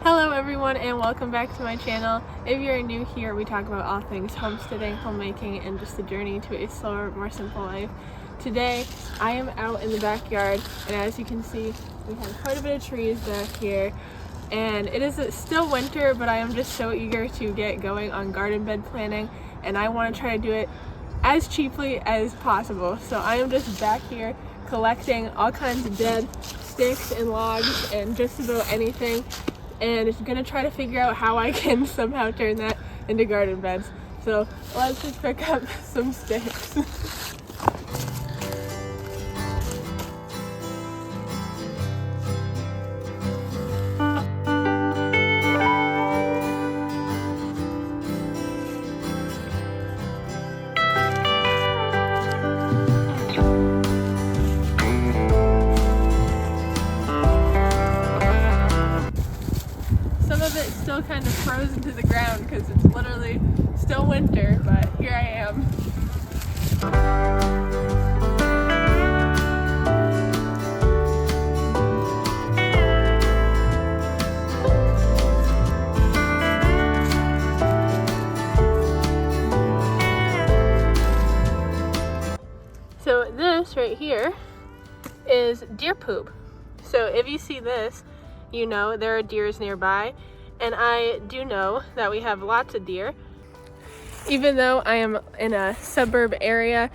Hello everyone and welcome back to my channel. If you're new here, we talk about all things homesteading, homemaking, and just the journey to a slower, more simple life. Today, I am out in the backyard, and as you can see, we have quite a bit of trees back here. And it is still winter, but I am just so eager to get going on garden bed planning, and I want to try to do it as cheaply as possible. So I am just back here collecting all kinds of dead sticks and logs and just about anything, and gonna try to figure out how I can somehow turn that into garden beds. So let's just pick up some sticks. Some of it's still kind of frozen to the ground because it's literally still winter, but here I am. So this right here is deer poop. So if you see this, you know there are deers nearby, and I do know that we have lots of deer. Even though I am in a suburb area,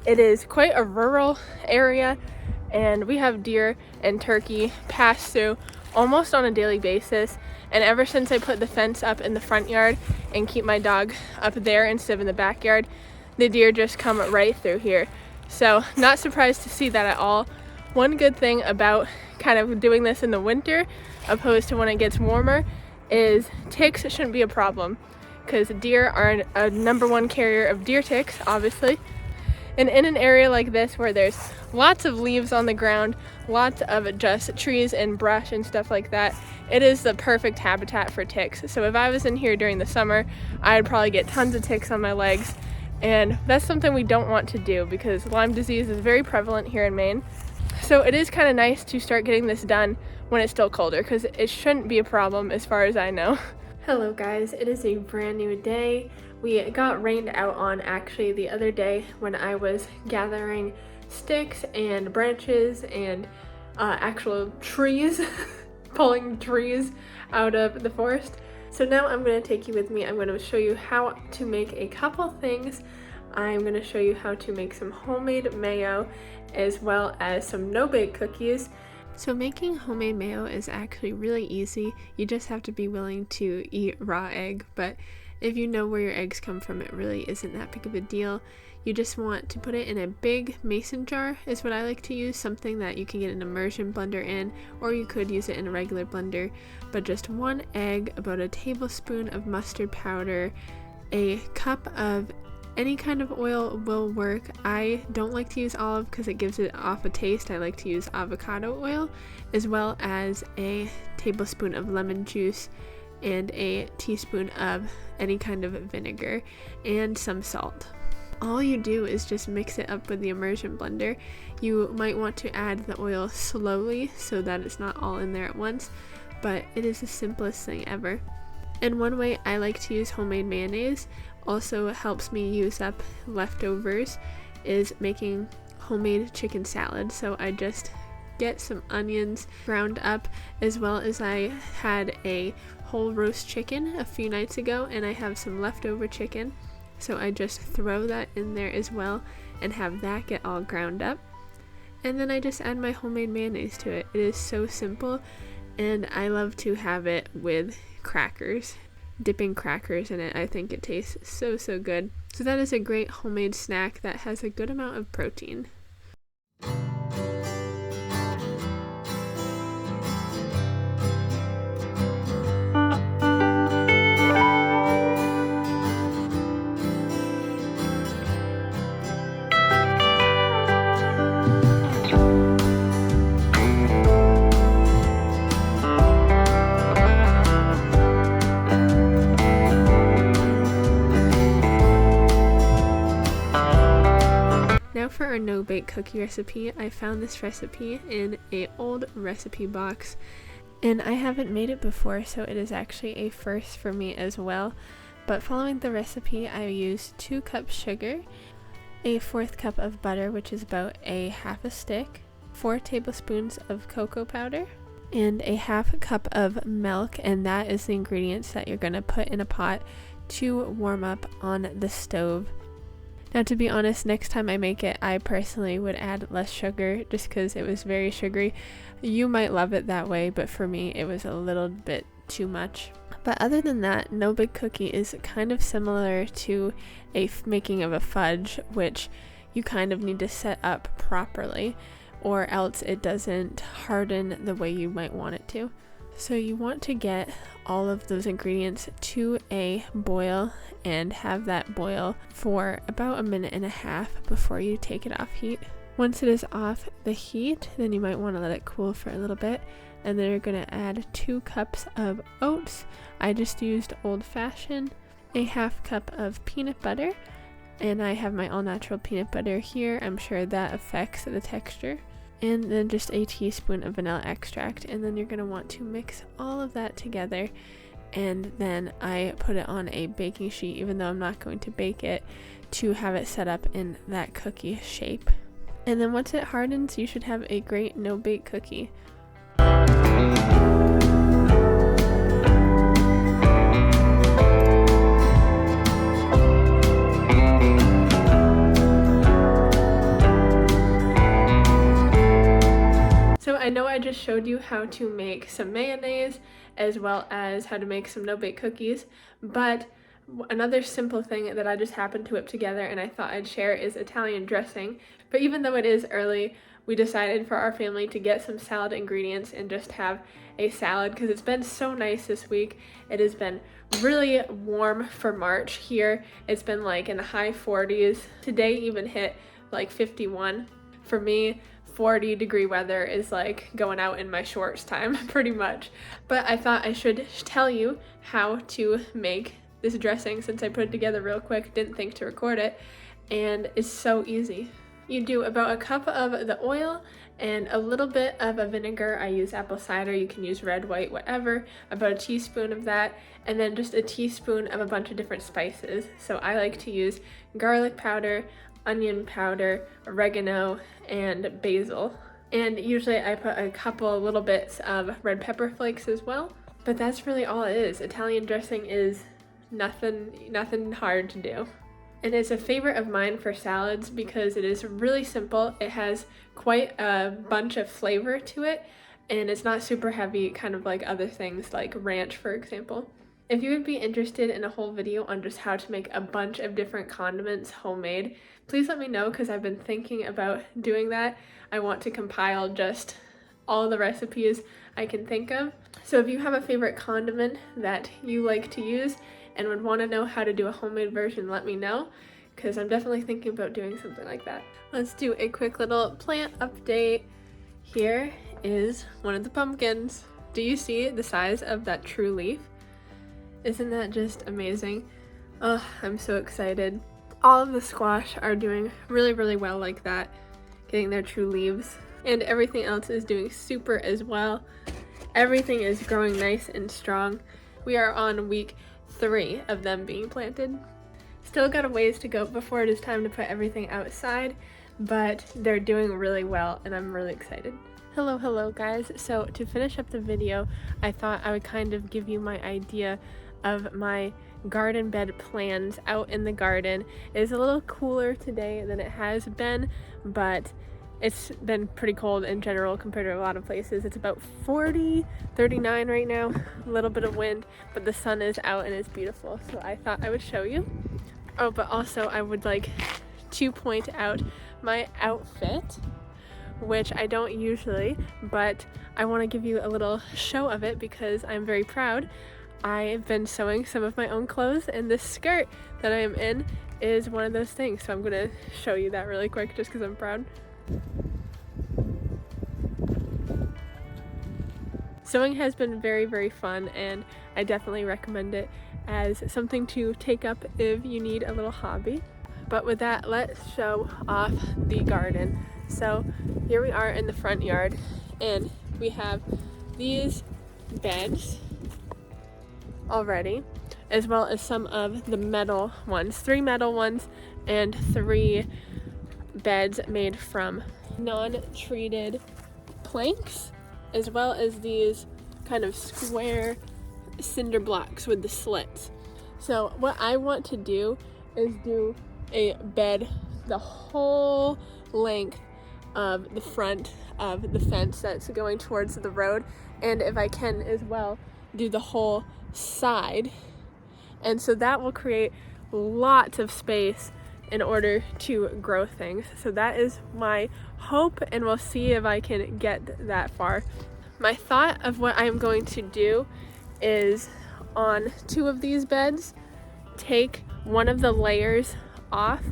it is quite a rural area, and we have deer and turkey pass through almost on a daily basis. And ever since I put the fence up in the front yard and keep my dog up there instead of in the backyard, the deer just come right through here. So not surprised to see that at all. One good thing about kind of doing this in the winter opposed to when it gets warmer is ticks shouldn't be a problem, because deer are a number one carrier of deer ticks, obviously. And in an area like this where there's lots of leaves on the ground, lots of just trees and brush and stuff like that, it is the perfect habitat for ticks. So if I was in here during the summer, I'd probably get tons of ticks on my legs, and that's something we don't want to do because Lyme disease is very prevalent here in Maine. So it is kind of nice to start getting this done when it's still colder, because it shouldn't be a problem as far as I know. Hello guys, it is a brand new day. We got rained out on actually the other day when I was gathering sticks and branches and actual trees, pulling trees out of the forest. So now I'm going to take you with me. I'm going to show you how to make a couple things. I'm going to show you how to make some homemade mayo as well as some no-bake cookies. So making homemade mayo is actually really easy. You just have to be willing to eat raw egg, but if you know where your eggs come from, it really isn't that big of a deal. You just want to put it in a big mason jar is what I like to use, something that you can get an immersion blender in, or you could use it in a regular blender. But just 1 egg, about a tablespoon of mustard powder, a cup of any kind of oil will work. I don't like to use olive because it gives it off a taste. I like to use avocado oil, as well as a tablespoon of lemon juice and a teaspoon of any kind of vinegar and some salt. All you do is just mix it up with the immersion blender. You might want to add the oil slowly so that it's not all in there at once, but it is the simplest thing ever. And one way I like to use homemade mayonnaise, also helps me use up leftovers, is making homemade chicken salad. So I just get some onions ground up, as well as I had a whole roast chicken a few nights ago and I have some leftover chicken. So I just throw that in there as well and have that get all ground up. And then I just add my homemade mayonnaise to it. It is so simple, and I love to have it with crackers. Dipping crackers in it, I think it tastes so good. So that is a great homemade snack that has a good amount of protein. our no-bake cookie recipe, I found this recipe in an old recipe box, and I haven't made it before, so it is actually a first for me as well. But following the recipe, I used 2 cups sugar, a 1/4 cup of butter, which is about a half a stick, 4 tablespoons of cocoa powder, and a 1/2 cup of milk, and that is the ingredients that you're going to put in a pot to warm up on the stove. Now, to be honest, next time I make it, I personally would add less sugar just because it was very sugary. You might love it that way, but for me, it was a little bit too much. But other than that, no-bake cookie is kind of similar to making of a fudge, which you kind of need to set up properly, or else it doesn't harden the way you might want it to. So you want to get all of those ingredients to a boil and have that boil for about 1.5 minutes before you take it off heat. Once it is off the heat, then you might want to let it cool for a little bit, and then you're going to add 2 cups of oats. I just used Old Fashioned, a 1/2 cup of peanut butter, and I have my all natural peanut butter here. I'm sure that affects the texture. And then just a teaspoon of vanilla extract, and then you're going to want to mix all of that together, and then I put it on a baking sheet, even though I'm not going to bake it, to have it set up in that cookie shape. And then once it hardens, you should have a great no-bake cookie. So I know I just showed you how to make some mayonnaise as well as how to make some no-bake cookies, but another simple thing that I just happened to whip together and I thought I'd share is Italian dressing. But even though it is early, we decided for our family to get some salad ingredients and just have a salad because it's been so nice this week. It has been really warm for March here. It's been like in the high 40s. Today even hit like 51. For me, 40-degree weather is like going out in my shorts time pretty much. But I thought I should tell you how to make this dressing since I put it together real quick, didn't think to record it, and it's so easy. You do about 1 cup of the oil and a little bit of a vinegar. I use apple cider, you can use red, white, whatever, about a teaspoon of that, and then just a teaspoon of a bunch of different spices. So I like to use garlic powder, onion powder, oregano, and basil. And usually I put a couple little bits of red pepper flakes as well. But that's really all it is. Italian dressing is nothing hard to do. And it's a favorite of mine for salads because it is really simple. It has quite a bunch of flavor to it, and it's not super heavy, kind of like other things like ranch, for example. If you would be interested in a whole video on just how to make a bunch of different condiments homemade, please let me know because I've been thinking about doing that. I want to compile just all the recipes I can think of. So if you have a favorite condiment that you like to use and would want to know how to do a homemade version, let me know because I'm definitely thinking about doing something like that. Let's do a quick little plant update. Here is one of the pumpkins. Do you see the size of that true leaf? Isn't that just amazing? Oh, I'm so excited. All of the squash are doing really, really well like that, getting their true leaves, and everything else is doing super as well. Everything is growing nice and strong. We are on week 3 of them being planted. Still got a ways to go before it is time to put everything outside, but they're doing really well and I'm really excited. Hello guys. So to finish up the video, I thought I would kind of give you my idea of my garden bed plans out in the garden. It is a little cooler today than it has been, but it's been pretty cold in general compared to a lot of places. It's about 40, 39 right now, a little bit of wind, but the sun is out and it's beautiful. So I thought I would show you. Oh, but also I would like to point out my outfit, which I don't usually, but I want to give you a little show of it because I'm very proud. I've been sewing some of my own clothes, and this skirt that I am in is one of those things. So I'm going to show you that really quick just because I'm proud. Sewing has been very, very fun, and I definitely recommend it as something to take up if you need a little hobby. But with that, let's show off the garden. So here we are in the front yard, and we have these beds already, as well as some of the metal ones, 3 metal ones and 3 beds made from non-treated planks, as well as these kind of square cinder blocks with the slits. So what I want to do is do a bed the whole length of the front of the fence that's going towards the road, and if I can as well, do the whole side. And so that will create lots of space in order to grow things. So that is my hope, and we'll see if I can get that far. My thought of what I'm going to do is on 2 of these beds, take one of the layers off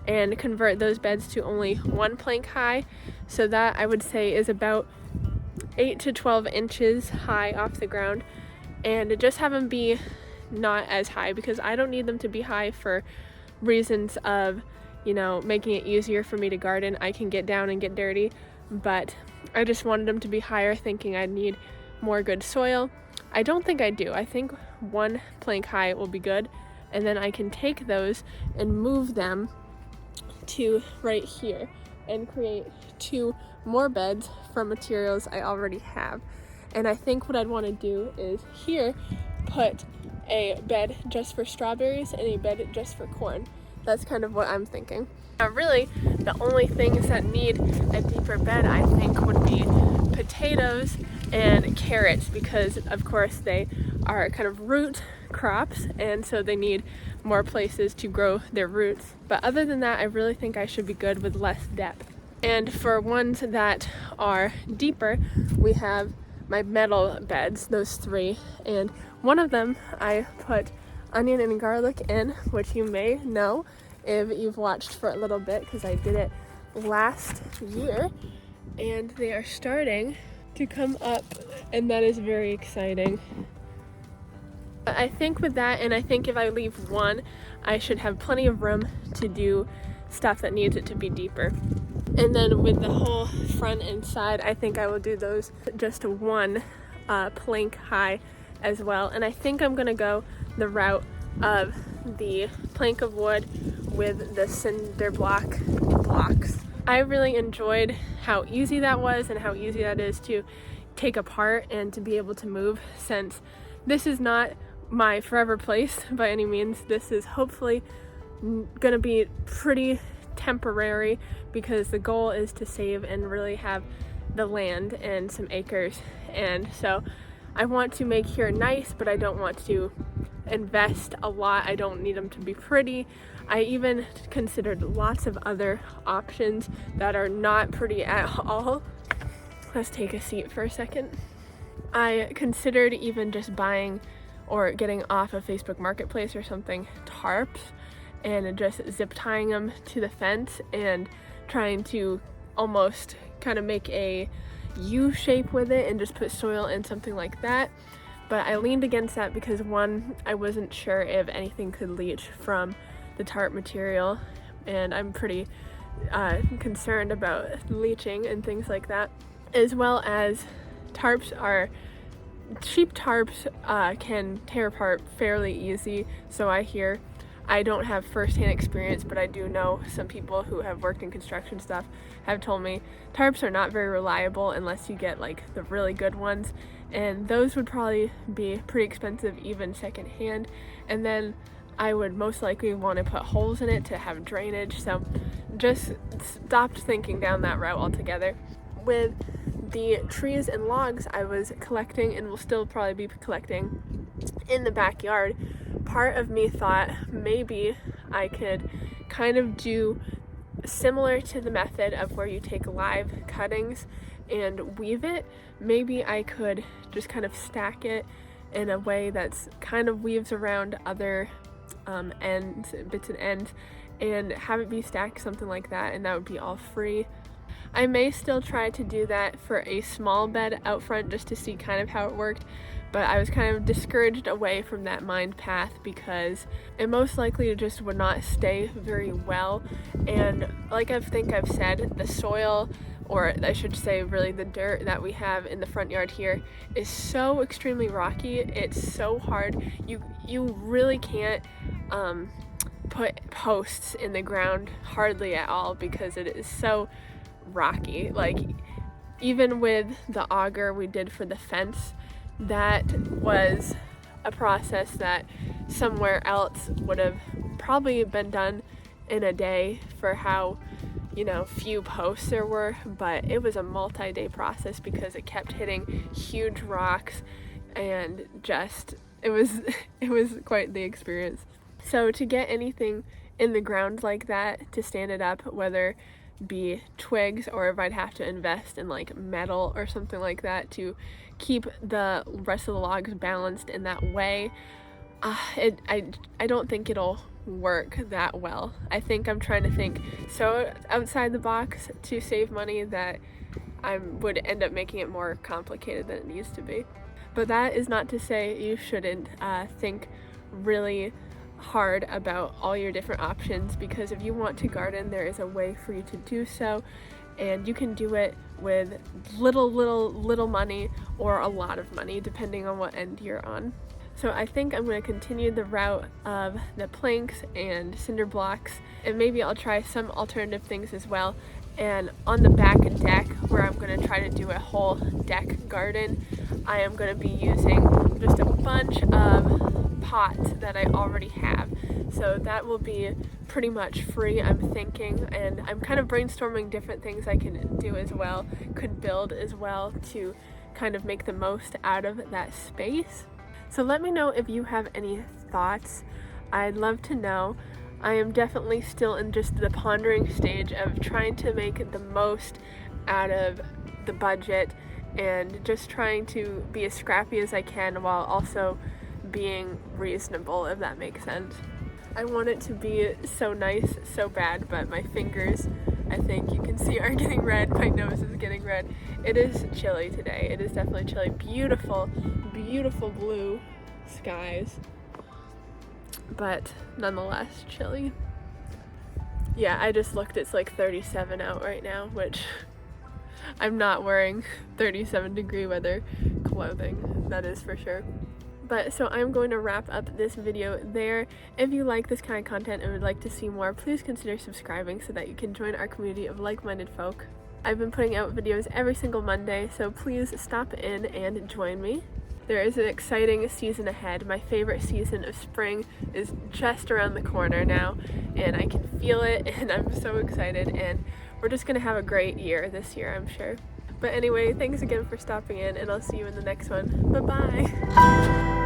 and convert those beds to only 1 plank high. So that I would say is about 8 to 12 inches high off the ground, and just have them be not as high, because I don't need them to be high for reasons of, you know, making it easier for me to garden. I can get down and get dirty, but I just wanted them to be higher, thinking I'd need more good soil. I don't think I do. I think 1 plank high will be good, and then I can take those and move them to right here and create 2 more beds from materials I already have. And I think what I'd want to do is here put a bed just for strawberries and a bed just for corn. That's kind of what I'm thinking. Now really, the only things that need a deeper bed, I think, would be potatoes and carrots, because of course they are kind of root crops, and so they need more places to grow their roots. But other than that, I really think I should be good with less depth. And for ones that are deeper, we have my metal beds, those 3, and one of them I put onion and garlic in, which you may know if you've watched for a little bit, because I did it last year, and they are starting to come up, and that is very exciting. I think with that, and I think if I leave 1, I should have plenty of room to do stuff that needs it to be deeper. And then with the whole front and side, I think I will do those just 1 plank high as well. And I think I'm gonna go the route of the plank of wood with the cinder blocks. I really enjoyed how easy that was and how easy that is to take apart and to be able to move, since this is not my forever place by any means. This is hopefully gonna be pretty temporary, because the goal is to save and really have the land and some acres. And so I want to make here nice, but I don't want to invest a lot. I don't need them to be pretty. I even considered lots of other options that are not pretty at all. Let's take a seat for a second. I considered even just buying or getting off of Facebook Marketplace or something tarps, and just zip tying them to the fence and trying to almost kind of make a U shape with it and just put soil in, something like that. But I leaned against that because 1, I wasn't sure if anything could leach from the tarp material, and I'm pretty concerned about leaching and things like that, as well as cheap tarps can tear apart fairly easy, so I hear. I don't have first-hand experience, but I do know some people who have worked in construction stuff have told me tarps are not very reliable unless you get like the really good ones, and those would probably be pretty expensive even secondhand. And then I would most likely want to put holes in it to have drainage, so just stopped thinking down that route altogether. With the trees and logs I was collecting, and will still probably be collecting in the backyard, part of me thought maybe I could kind of do similar to the method of where you take live cuttings and weave it. Maybe I could just kind of stack it in a way that's kind of weaves around other bits and ends, and have it be stacked something like that, and that would be all free. I may still try to do that for a small bed out front just to see kind of how it worked, but I was kind of discouraged away from that mined path because it most likely just would not stay very well. And like I think I've said, the soil, or I should say really the dirt that we have in the front yard here, is so extremely rocky. It's so hard. You really can't put posts in the ground hardly at all because it is so rocky. Like, even with the auger we did for the fence, that was a process that somewhere else would have probably been done in a day for how, you know, few posts there were, but it was a multi-day process because it kept hitting huge rocks, and just it was quite the experience. So to get anything in the ground like that, to stand it up, whether be twigs or if I'd have to invest in like metal or something like that to keep the rest of the logs balanced in that way, I don't think it'll work that well. I think I'm trying to think so outside the box to save money that I would end up making it more complicated than it needs to be. But that is not to say you shouldn't think really hard about all your different options, because if you want to garden, there is a way for you to do so, and you can do it with little money or a lot of money depending on what end you're on. So I think I'm going to continue the route of the planks and cinder blocks, and maybe I'll try some alternative things as well. And on the back deck, where I'm going to try to do a whole deck garden, I am going to be using just a bunch of pots that I already have. So that will be pretty much free, I'm thinking, and I'm kind of brainstorming different things I can do as well, could build as well, to kind of make the most out of that space. So let me know if you have any thoughts. I'd love to know. I am definitely still in just the pondering stage of trying to make the most out of the budget and just trying to be as scrappy as I can while also being reasonable, if that makes sense. I want it to be so nice so bad, but my fingers, I think you can see, are getting red. My nose is getting red. It is chilly today. It is definitely chilly. Beautiful blue skies, but nonetheless chilly. Yeah, I just looked, it's like 37 out right now, which I'm not wearing 37 degree weather clothing, that is for sure. But so I'm going to wrap up this video there. If you like this kind of content and would like to see more, please consider subscribing so that you can join our community of like-minded folk. I've been putting out videos every single Monday, so please stop in and join me. There is an exciting season ahead. My favorite season of spring is just around the corner now, and I can feel it, and I'm so excited, and we're just gonna have a great year this year, I'm sure. But anyway, thanks again for stopping in, and I'll see you in the next one. Bye-bye!